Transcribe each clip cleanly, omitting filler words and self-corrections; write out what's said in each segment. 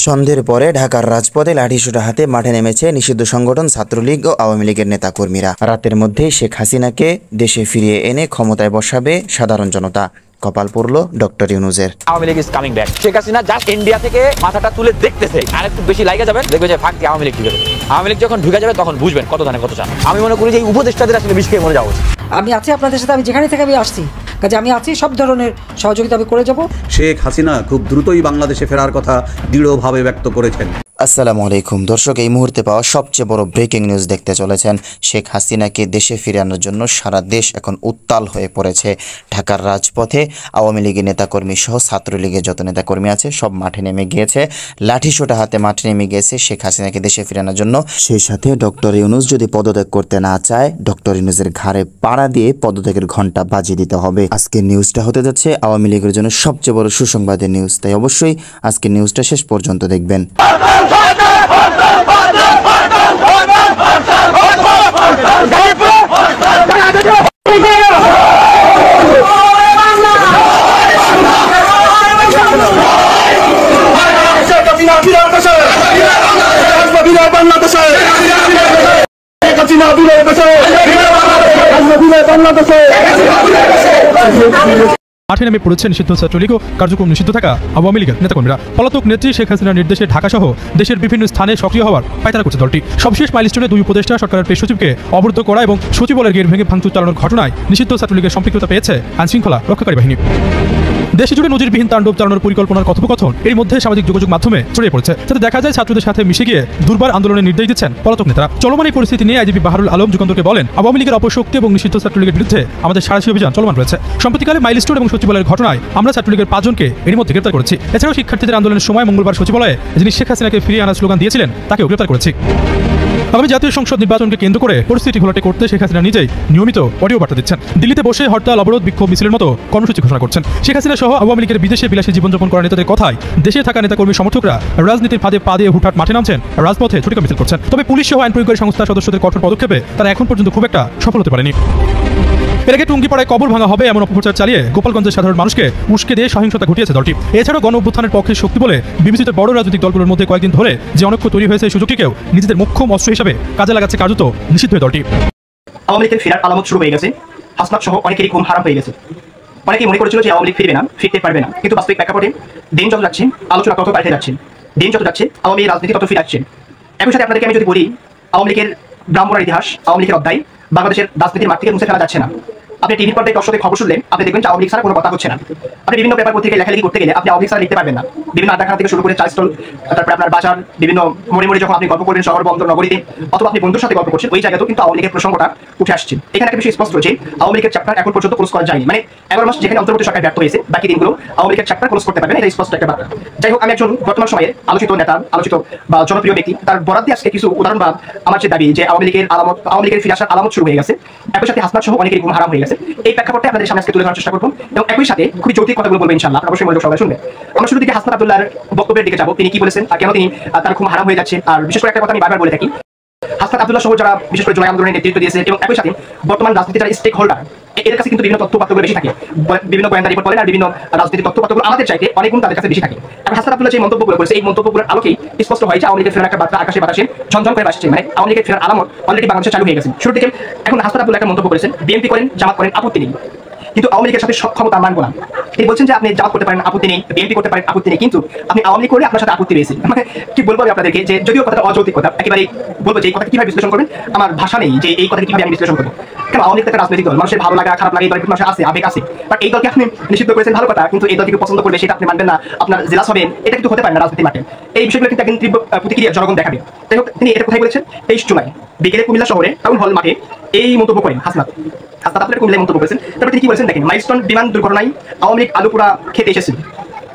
সন্ধ্যের পরে ঢাকার রাজপথে লাঠিসোঁটা হাতে মাঠে নেমেছে নিষিদ্ধ সংগঠন ছাত্রলীগ ও আওয়ামী লীগের নেতাকর্মীরা। রাতের মধ্যেই শেখ হাসিনাকে দেশে ফিরিয়ে এনে ক্ষমতায় বসাবে সাধারণ জনতা। কপাল পড়ল ডক্টর ইউনূসের। Awami League is coming back. Sheikh Hasina just India থেকে মাথাটা তুলে দেখতেছে, আর একটু বেশি লাইগা যাবেন, দেখবে যে ফাঁক দিয়ে আওয়ামী লীগ ঢুকে যাবে। আওয়ামী লীগ যখন ঢুকে যাবে তখন বুঝবেন কত ধানে কত চান। আমি মনে করি যে এই উপদেষ্টাদের আসলে বিষ খেয়ে মরে যাওয়া উচিত। আমি আছি আপনাদের সাথে, আমি যেখানে থেকে আমি আসছি, কাজে আমি আছি, সব ধরনের সহযোগিতা আমি করে যাব। শেখ হাসিনা খুব দ্রুতই বাংলাদেশে ফেরার কথা দৃঢ়ভাবে ব্যক্ত করেছেন। আসসালামু আলাইকুম দর্শক, এই মুহূর্তে পাওয়া সবচেয়ে বড় ব্রেকিং নিউজ দেখতে চলেছেন। শেখ হাসিনাকে দেশে ফিরে আনার জন্য সারা দেশ এখন উত্তাল হয়ে পড়েছে। ঢাকার রাজপথে আওয়ামী লীগের নেতাকর্মী সহ ছাত্রলীগের যত নেতাকর্মী আছে সব মাঠে নেমে গিয়েছে, লাঠিসোঁটা হাতে মাঠে নেমে গিয়েছে শেখ হাসিনাকে দেশে ফিরে আনার জন্য। সেই সাথে ডক্টর ইউনূস যদি পদত্যাগ করতে না চায়, ডক্টর ইউনূসের ঘাড়ে পাড়া দিয়ে পদত্যাগের ঘন্টা বাজিয়ে দিতে হবে। আজকের নিউজটা হতে যাচ্ছে আওয়ামী লীগের জন্য সবচেয়ে বড় সুসংবাদের নিউজ, তাই অবশ্যই আজকের নিউজটা শেষ পর্যন্ত দেখবেন। মাঠে নেমে পড়েছে নিষিদ্ধ ছাত্রলীগ ও কার্যক্রম নিষিদ্ধ থাকা আওয়ামী লীগের নেতাকর্মীরা। পলাতক নেত্রী শেখ হাসিনার নির্দেশে ঢাকা সহ দেশের বিভিন্ন স্থানে সক্রিয় হওয়ার পায়তারা করছে দলটি। সবশেষ মাইলস্টোনে দুই উপদেষ্টা সরকারের প্রেস সচিবকে অবরুদ্ধ করা এবং সচিবালয়ের গেট ভেঙে ভাঙচুর চালানোর ঘটনায় নিষিদ্ধ ছাত্রলীগের সম্পৃক্ততা পেয়েছে আইনশৃঙ্খলা রক্ষাকারী বাহিনী। দেশে জুড়ে নজিরবিহীন তাণ্ডব চালানোর পরিকল্পনার কথোপকথন এর মধ্যে সামাজিক যোগাযোগ মাধ্যমে ছড়িয়ে পড়েছে, যাতে দেখা যায় ছাত্রদের সাথে মিশে গিয়ে দুর্বার আন্দোলনের নির্দেশ দিচ্ছেন পলাতক নেতারা। চলমান এই পরিস্থিতি নিয়ে আইজিপি বাহারুল আলম যুগান্তরকে বলেন, আওয়ামী লীগের অপশক্তি এবং নিষিদ্ধ ছাত্রলীগের বিরুদ্ধে আমাদের সাঁড়াশি অভিযান চলমান রয়েছে। সম্প্রতিকালে মাইলস্টোন এবং সচিবালয়ের ঘটনায় আমরা ছাত্রলীগের 5 জনকে এর মধ্যে গ্রেপ্তার করেছি। এছাড়াও শিক্ষার্থীদের আন্দোলনের সময় মঙ্গলবার সচিবালয়ে যিনি শেখ হাসিনাকে ফিরিয়ে আনার স্লোগান দিয়েছিলেন তাকেও গ্রেপ্তার করেছি। আগামী জাতীয় সংসদ নির্বাচনকে কেন্দ্র করে পরিস্থিতি ঘোলাটে করতে শেখ হাসিনা নিজেই নিয়মিত অডিও বার্তা দিচ্ছেন। দিল্লিতে বসে হরতাল, অবরোধ, বিক্ষোভ মিছিলের মতো কর্মসূচি ঘোষণা করছেন। শেখ হাসিনা সহ আওয়ামী লীগের বিদেশে বিলাসী জীবনযাপন করা নেতাদের কথায় দেশে থাকা নেতাকর্মী সমর্থকরা রাজনীতির ফাঁদে পা দিয়ে হুটহাট মাঠে নামছেন, রাজপথে ছুটিকা মিছিল করছেন। তবে পুলিশ সহ আইন প্রয়োগকারী সংস্থার সদস্যদের কঠোর পদক্ষেপে তারা এখন পর্যন্ত খুব একটা সফল হতে পারেনি। এর আগে টুঙ্গিপাড়ায় কবর ভাঙা হবে এমন অপপ্রচার চালিয়ে গোপালগঞ্জের সাধারণ মানুষকে উস্কে দিয়ে সহিংসতা ঘটিয়েছে দলটি। এছাড়াও গণ অভ্যুত্থানের পক্ষে শক্তি বলে বিবেচিত বড় রাজনৈতিক দলগুলোর মধ্যে কয়েকদিন ধরে যে অনৈক্য তৈরি হয়েছে, এই সুযোগটিকেও নিজেদের মোক্ষম অস্ত্র হিসাবে কাজে লাগাচ্ছে কার্যত নিষিদ্ধ হয়ে দলটি। আওয়ামী লীগের ফেরার আলামত শুরু হয়ে গেছে। হাসনাত সহ অনেকেরই ঘুম হারাম হয়ে গেছে। অনেকেই মনে করেছিল যে আওয়ামী লীগ ফিরবে না, ফিরতে পারবে না, কিন্তু বাস্তবিক প্রেক্ষাপটে দিন যত যাচ্ছে আলোচনা তত পাল্টে যাচ্ছে, দিন যত যাচ্ছে আওয়ামী রাজনীতি তত ফিরে আসছে। একই সাথে আপনাদেরকে আমি যদি বলি, আওয়ামী লীগের ব্রাহ্মণের ইতিহাস, আওয়ামী লীগের অধ্যায় বাংলাদেশের রাজনীতির মাঠ থেকে মুছে ফেলা যাচ্ছে না। আপনি টিভির পর্দায় দর্শকের খবর শুনলেন, আপনি দেখবেন যে আওয়ামী লীগ ছাড়া কোনো কথা হচ্ছে না। আপনি বিভিন্ন পেপার পত্রিকায় লেখালেখি করতে গেলে আপনি আওয়ামী লীগ ছাড়া লিখতে পারবেন না। বিভিন্ন আড্ডাখানা থেকে শুরু করে চা স্টল, তারপরে আপনার বাজার, বিভিন্ন মোড়ে মোড়ে যখন আপনি গল্প করবেন শহর বন্দর নগরীতে, অথবা আপনি বন্ধুর সাথে গল্প করছেন, ওই জায়গাতেও কিন্তু আওয়ামী লীগের প্রসঙ্গটা উঠে আসছে। এখানে একটা বিষয় স্পষ্ট যে আওয়ামী লীগের চ্যাপ্টার এখন পর্যন্ত ক্লোজ করা যায়নি। মানে 11 মাস যেখানে অন্তর্বর্তী সরকার ব্যর্থ হয়েছে, বাকি দিনগুলো আওয়ামী লীগের চ্যাপ্টার ক্লোজ করতে পারবে না, এটা স্পষ্ট একটা বার্তা। যাই হোক, আমি একজন বর্তমান সময়ে আলোচিত নেতা, আলোচিত বা জনপ্রিয় ব্যক্তি, তার বরাদ দিয়ে আজকে কিছু উদাহরণ বা আমার যে দাবি যে আওয়ামী লীগের ফিরে আসার আলামত শুরু হয়ে গেছে, একই সাথে হাসনাত সহ অনেকেরই ঘুম হারাম হয়ে গেছে। এই প্রেক্ষাপটে আপনাদের সামনে আজকে তুলে ধরার চেষ্টা করবো এবং একই সাথে খুবই যৌক্তিক কথাগুলো বলবো ইনশাআল্লাহ, অবশ্যই মনোযোগ সহকারে শুনবেন। আমরা শুরু থেকে হাসনাত আব্দুল্লাহর বক্তব্যের দিকে যাবো, তিনি কি বলেছেন আর কেন তিনি তার ঘুম হারাম হয়ে যাচ্ছে। আর বিশেষ করে একটা কথা আমি বারবার বলে থাকি, হাসনাত আব্দুল্লাহ সহ যারা বিশেষ করে জুলাই আন্দোলনের নেতৃত্ব দিয়েছে এবং একই সাথে বর্তমান রাজনীতির যারা স্টেক হোল্ডার, এদের কাছে কিন্তু বিভিন্ন তথ্যপাত্রগুলো বেশি থাকে, বিভিন্ন গোয়েন্দা রিপোর্ট বলেন আর বিভিন্ন রাজনীতির তথ্যপাত্রগুলো আমাদের চাইতে অনেক গুণ তাদের কাছে বেশি থাকে। এবং হাসনাত আব্দুল্লাহ যে মন্তব্যগুলো করেছে, এই মন্তব্যগুলোর আলোকেই স্পষ্ট হয় যে আওয়ামী লীগের ফেরার একটা বার্তা আকাশে বাতাসে ঝনঝন করে আসছে। মানে আওয়ামী লীগের ফেরার আলামত অলরেডি বাংলাদেশে চালু হয়ে গেছে শুরু থেকে। এখন হাসনাত আব্দুল্লাহ একটা মন্তব্য করেছেন, বিএনপি করেন, জামাত করেন, আপত্তি নেই, কিন্তু আওয়ামী লীগের সাথে সক্ষমতা মানবো না। তিনি বলছেন যে আপনি জামাত করতে পারেন, আপত্তি নেই, বিএনপি করতে পারেন, আপত্তি নেই, কিন্তু আপনি আওয়ামী লীগ করে আপনার সাথে আপত্তি রয়েছে। মানে কি বলবো আমি আপনাদেরকে, যে যদিও কথাটা অযৌক্তিক কথা, একেবারে বলবো যে এই কথা কিভাবে বিশ্লেষণ করবেন আমার ভাষা নেই, যে এই কথা কিভাবে আমি বিশ্লেষণ করবো। কেন আওয়ামী লীগ একটা রাজনৈতিক দল, মানুষের ভালো লাগা খারাপ লাগে, এই দলের মানুষের আছে, আবেগ আছে, বাট এই দলকে আপনি নিষিদ্ধ করেছেন ভালো কথা, কিন্তু এই দলকে পছন্দ করবে সেটা আপনি মানবেন না, আপনার জেলাস হবেন, এটা কিন্তু হতে পারে না রাজনীতি মাঠে। এই বিষয়গুলো কিন্তু একদিন তীব্র প্রতিক্রিয়া জনগণ দেখাবে। যাই হোক, তিনি এটা কোথায় বলেছেন, 23 জুলাই বিকেলে কুমিল্লা শহরে টাউন হল মাঠে এই মন্তব্য করেন হাসনাত আপনার কুমিল্লায় মন্তব্য করেছেন। তারপর তিনি কি বলেছেন দেখেন, মাইলস্টোন বিমান দুর্ঘটনায় আওয়ামী লীগ আলুপুরা খেতে এসেছিল,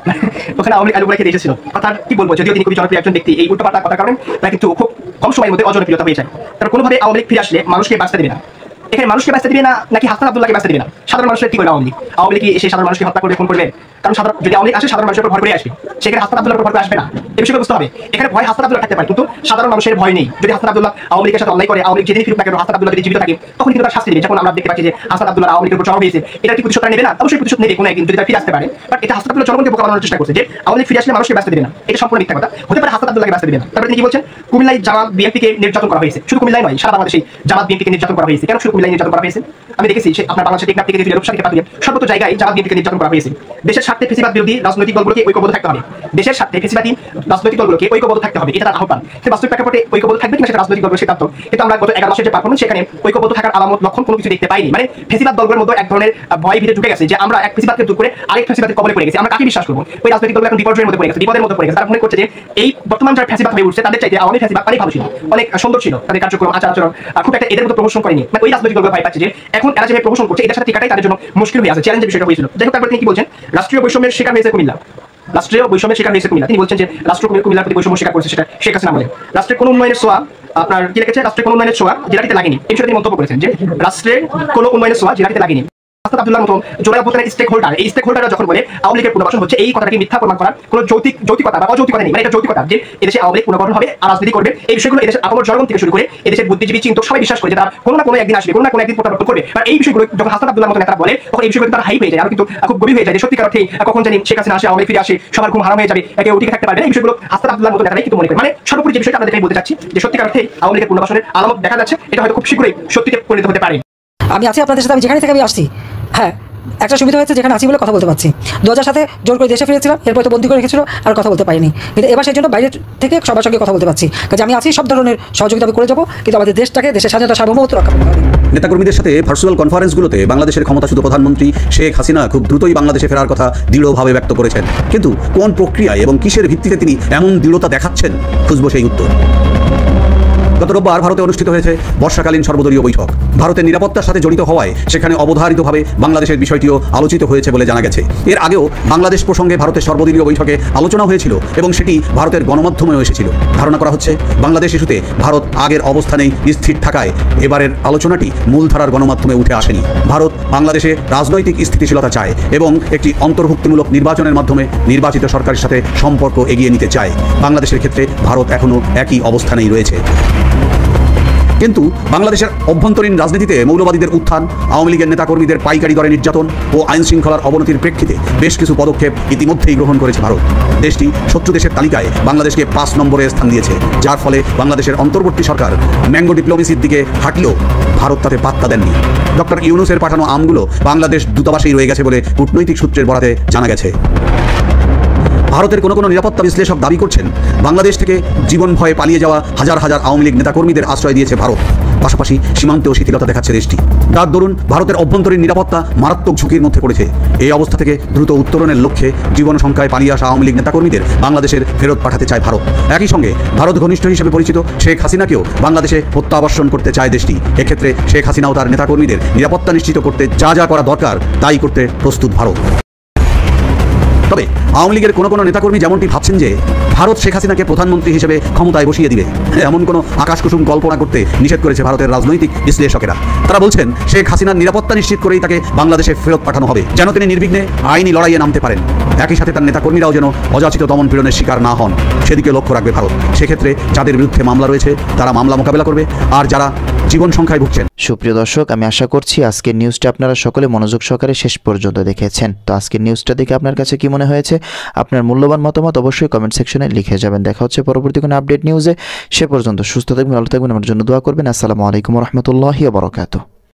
ওখানে আওয়ামী লীগ আলুপুরা খেতে এসেছিল। কথা কি বলবো, যদিও তিনি খুবই জনপ্রিয় একজন ব্যক্তি, এই উল্টোপাল্টা কথার কারণে তা কিন্তু খুব কম সময়ের মধ্যে অজনপ্রিয়তা হয়ে যায়। তার কোনোভাবে আওয়ামী লীগ ফিরে আসলে মানুষকে বাঁচতে দেবে না, এখানে মানুষকে বাঁচতে দিবে না নাকি হাসান আব্দুল্লাহকে বাঁচতে দিবে না? সাধারণ মানুষের কি করবে আওয়ামী লীগ? আওয়ামী লীগ কি এসে সাধারণ মানুষকে হত্যা করবে, খুন করবে? কারণ যদি আওয়ামী লীগ আসে সাধারণ মানুষের উপর ভর করে আসবে, সেখানে হাসান আব্দুল্লাহর উপর ভর করে আসবে না। এই বিষয়টা বুঝতে হবে। এখানে ভয় হাসান আব্দুল্লাহ থাকতে পারে, কিন্তু সাধারণ মানুষের ভয় নেই। যদি হাসান আব্দুল্লাহ আওয়ামী লীগের সাথে অন্যায় করে, আওয়ামী লীগ যেদিন ফিরুক না কেন, হাসান আব্দুল্লাহ যদি জীবিত থাকে তখন কিন্তু তার শাস্তি দেবে। যখন আমরা দেখতে পাচ্ছি যে হাসান আব্দুল্লাহ আওয়ামী লীগের উপর চড়াও হয়েছে, এটা কি প্রতিশোধ নেবে না? অবশ্যই প্রতিশোধ নেবে কোনো একদিন, যদি তার ফিরে আসতে পারে। বাট এটা হাসান আব্দুল্লাহ জনগণকে বোকা বানানোর চেষ্টা করছে যে আওয়ামী লীগ ফিরে আসলে মানুষকে বাঁচতে দেবে না। এটা সম্পূর্ণ মিথ্যা কথা। হতে পারে হাসান আব্দুল্লাহকে বাঁচতে দেবে না। তারপরে তিনি কি বলছেন? কুমিল্লায় জামাত বিএনপিকে নির্যাতন করা হয়েছে। শুধু কুমিল্লায় নয়, সারা বাংলাদেশে জামাত বিএনপিকে নির্যাতন করা হয়েছে। কেন শুধু কুমিল্লায় নির্যাতন করা হয়েছে? আমি দেখেছি আপনার বাংলাদেশের টেকনাফ থেকে রূপসা থেকে পাতুরিয়া সর্বত্র জায়গায় জামাত বিএনপিকে নির্যাতন করা হয়েছে। দেশের স্বার্থে ফ্যাসিবাদ বিরোধী রাজনৈতিক দলগুলোকে ঐক্যবদ্ধ থাকতে হবে। দেশের স্বার্থে ফ্যাসিবাদী রাজনৈতিক দলগুলোকে ঐক্যবদ্ধ থাকতে হবে, এটা তার আহ্বান। বাস্তবিক প্রেক্ষাপটে ঐক্যবদ্ধ থাকবে কিনা সেটা রাজনৈতিক দলগুলোর সিদ্ধান্ত। কিন্তু আমরা গত 11 মাসের যে পারফরমেন্স, সেখানে ঐক্যবদ্ধ থাকার আলামত লক্ষণ কোনো কিছু দেখতে পাইনি। মানে ফ্যাসিবাদ দলগুলোর মধ্যে এক ধরনের ভয় ভিতরে ঢুকে গেছে যে আমরা এক ফ্যাসিবাদকে দূর করে আরেক ফ্যাসিবাদের কবলে পড়ে গেছি। আমরা কাকে বিশ্বাস করব? ওই রাজনৈতিক দলগুলো এখন বিপর্যয়ের মধ্যে পড়ে গেছে, বিপদের মধ্যে পড়ে গেছে। তারা মনে করছে যে এই বর্তমান যারা ফ্যাসিবাদ হয়ে উঠছে তাদের চাইতে আওয়ামী ফ্যাসিবাদ অনেক ভালো ছিল, অনেক সুন্দর ছিল, তাদের কার্যক্রম আচার আচরণ খুব একটা এদের মতো প্রমোশন করেনি। মানে ওই রাজনৈতিক দলগুলো ভয় পাচ্ছে যে এখন এরা যে প্রমোশন করছে এটার সাথে টিকাটাই তাদের জন্য মুশকিল হয়ে আছে, চ্যালেঞ্জের বিষয়টা হয়েছিল। যাই হোক, তারপরে তিনি কি বলছেন? রাষ্ট্রীয় বৈষম্যের শিকার হয়েছে কুমিল্লা। রাষ্ট্রীয় বৈষম্যের শিকার হয়েছে কুমিল্লা। তিনি বলছেন যে রাষ্ট্র কুমিল্লার প্রতি বৈষম্য শিকার করেছে, সেটা শেখ হাসিনা বলে। রাষ্ট্রের কোন উন্নয়নের ছোঁয়া আপনার কি লিখেছে? রাষ্ট্রের কোন উন্নয়নের ছোঁয়া জেলাটিতে লাগেনি। এই বিষয়ে তিনি মন্তব্য করেছেন যে রাষ্ট্রের কোন উন্নয়নের ছোঁয়া জেলাটিতে লাগেনি। হাসান আব্দুল্লাহর মতো জোড়া অভ্যুত্থানের স্টেক হোল্ডার, এই স্টেক হোল্ডাররা যখন বলে আওয়ামী লীগের পুনর্বাসন হচ্ছে, এই কথাটাকে মিথ্যা প্রমাণ করার কোনো যৌক্তিকতা বা অযৌক্তিকতা নেই। মানে এটা যৌক্তিকতা যে এদেশে আওয়ামী লীগ পুনর্গঠন হবে আর রাজনীতি করবে। এই বিষয়গুলো এদেশের আপামর জনগণ থেকে শুরু করে এদেশের বুদ্ধিজীবী চিন্তক সবাই বিশ্বাস করে যে তারা কোনো না কোনো একদিন আসবে, কোনো না কোনো একদিন প্রত্যাবর্তন করবে। আর এই বিষয়গুলো যখন হাসান আব্দুল্লাহর মতো নেতারা বলে তখন এই বিষয়গুলো তারা হাইপ হয়ে যায়, আর কিন্তু খুব গভীর হয়ে যায় যে সত্যিকার অর্থে কখন জানি শেখ হাসিনা আসে, আওয়ামী লীগ ফিরে আসে, সবার ঘুম হারাম হয়ে যাবে, একে টিকে থাকতে পারবে না। এই বিষয়গুলো হাসান আব্দুল্লাহর মতো নেতারাই কিন্তু মনে করে। মানে সর্বোপরি যে বিষয়টা আপনাদেরকে বলতে চাচ্ছি যে সত্যিকার অর্থে আওয়ামী লীগের পুনর্বাসনের আলামত দেখা যাচ্ছে, এটা হয়তো খুব শীঘ্রই সত্যিতে পরিণত হতে পারে। আমি আছি আপনাদের সাথে, আমি যেখানে থেকে আমি আসছি। হ্যাঁ, একটা সুবিধা হয়েছে যেখানে আছি বলে কথা বলতে পারছি। 2000 সাথে জোর করে দেশে ফিরেছিলাম, এরপর তো বন্দী করে রেখেছিল, আর কথা বলতে পারিনি। কিন্তু এবার সেই জন্য বাইরে থেকে সবার সঙ্গে কথা বলতে পারছি। কাজে আমি আছি, সব ধরনের সহযোগিতা আমি করে যাবো, কিন্তু আমাদের দেশটাকে, দেশের স্বাধীনতা সার্বভৌমত্ব রক্ষা করতে হবে। নেতাকর্মীদের সাথে ভার্চুয়াল কনফারেন্সগুলোতে বাংলাদেশের ক্ষমতাচ্যুত প্রধানমন্ত্রী শেখ হাসিনা খুব দ্রুতই বাংলাদেশে ফেরার কথা দৃঢ়ভাবে ব্যক্ত করেছেন। কিন্তু কোন প্রক্রিয়ায় এবং কিসের ভিত্তিতে তিনি এমন দৃঢ়তা দেখাচ্ছেন, খুঁজব সেই উত্তর। গত রোববার ভারতে অনুষ্ঠিত হয়েছে বর্ষাকালীন সর্বদলীয় বৈঠক। ভারতের নিরাপত্তার সাথে জড়িত হওয়ায় সেখানে অবধারিতভাবে বাংলাদেশের বিষয়টিও আলোচিত হয়েছে বলে জানা গেছে। এর আগেও বাংলাদেশ প্রসঙ্গে ভারতের সর্বদলীয় বৈঠকে আলোচনা হয়েছিল এবং সেটি ভারতের গণমাধ্যমেও এসেছিল। ধারণা করা হচ্ছে বাংলাদেশ ইস্যুতে ভারত আগের অবস্থানেই স্থির থাকায় এবারের আলোচনাটি মূলধারার গণমাধ্যমে উঠে আসেনি। ভারত বাংলাদেশে রাজনৈতিক স্থিতিশীলতা চায় এবং একটি অন্তর্ভুক্তিমূলক নির্বাচনের মাধ্যমে নির্বাচিত সরকারের সাথে সম্পর্ক এগিয়ে নিতে চায়। বাংলাদেশের ক্ষেত্রে ভারত এখনও একই অবস্থানেই রয়েছে। কিন্তু বাংলাদেশের অভ্যন্তরীণ রাজনীতিতে মৌলবাদীদের উত্থান, আওয়ামী লীগের নেতাকর্মীদের পাইকারি দরে নির্যাতন ও আইন শৃঙ্খলার অবনতির প্রেক্ষিতে বেশ কিছু পদক্ষেপ ইতিমধ্যেই গ্রহণ করেছে ভারত। দেশটি শত্রু দেশের তালিকায় বাংলাদেশকে 5 নম্বরে স্থান দিয়েছে, যার ফলে বাংলাদেশের অন্তর্বর্তী সরকার ম্যাঙ্গো ডিপ্লোমেসির দিকে হাঁটলেও ভারত তাতে পাত্তা দেননি। ডক্টর ইউনূসের পাঠানো আমগুলো বাংলাদেশ দূতাবাসেই রয়ে গেছে বলে কূটনৈতিক সূত্রের বরাতে জানা গেছে। ভারতের কোনো নিরাপত্তা বিশ্লেষক দাবি করছেন বাংলাদেশ থেকে জীবন ভয়ে পালিয়ে যাওয়া হাজার হাজার আওয়ামী লীগ নেতাকর্মীদের আশ্রয় দিয়েছে ভারত। পাশাপাশি সীমান্তেও শিথিলতা দেখাচ্ছে দেশটি। তার দরুন ভারতের অভ্যন্তরীণ নিরাপত্তা মারাত্মক ঝুঁকির মধ্যে পড়েছে। এই অবস্থা থেকে দ্রুত উত্তরণের লক্ষ্যে জীবন সংখ্যায় পালিয়ে আসা আওয়ামী লীগ নেতাকর্মীদের বাংলাদেশের ফেরত পাঠাতে চায় ভারত। একই সঙ্গে ভারত ঘনিষ্ঠ হিসেবে পরিচিত শেখ হাসিনাকেও বাংলাদেশে প্রত্যাবর্ষণ করতে চায় দেশটি। এক্ষেত্রে শেখ হাসিনাও তার নেতাকর্মীদের নিরাপত্তা নিশ্চিত করতে যা যা করা দরকার তাই করতে প্রস্তুত ভারত। তবে আওয়ামী লীগের কোনো নেতাকর্মী যেমনটি ভাবছেন যে ভারত শেখ হাসিনাকে প্রধানমন্ত্রী হিসেবে ক্ষমতায় বসিয়ে দিবে, এমন কোনো আকাশকুসুম কল্পনা করতে নিষেধ করেছে ভারতের রাজনৈতিক বিশ্লেষকেরা। তারা বলছেন শেখ হাসিনার নিরাপত্তা নিশ্চিত করেই তাকে বাংলাদেশে ফেরত পাঠানো হবে, যেন তিনি নির্বিঘ্নে আইনি লড়াইয়ে নামতে পারেন। একই সাথে তার নেতাকর্মীরাও যেন অযাচিত দমন পীড়নের শিকার না হন, সেদিকে লক্ষ্য রাখবে ভারত। সেক্ষেত্রে যাদের বিরুদ্ধে মামলা রয়েছে তারা মামলা মোকাবেলা করবে, আর যারা জীবন সংখ্যায় ভুগছেন। সুপ্রিয় দর্শক, আমি আশা করছি আজকের নিউজটা আপনারা সকলে মনোযোগ সহকারে শেষ পর্যন্ত দেখেছেন। তো আজকের নিউজটা দেখে আপনার কাছে কি মনে হয়েছে? আপনার মূল্যবান মতামত অবশ্যই কমেন্ট সেকশনে লিখে যাবেন। দেখা হচ্ছে পরবর্তী কোনো আপডেট নিউজে। সে পর্যন্ত সুস্থ থাকবেন, ভালো থাকবেন, আমার জন্য দোয়া করবেন। আসসালামু আলাইকুম ওয়া রাহমাতুল্লাহি ওয়া বারাকাতুহু।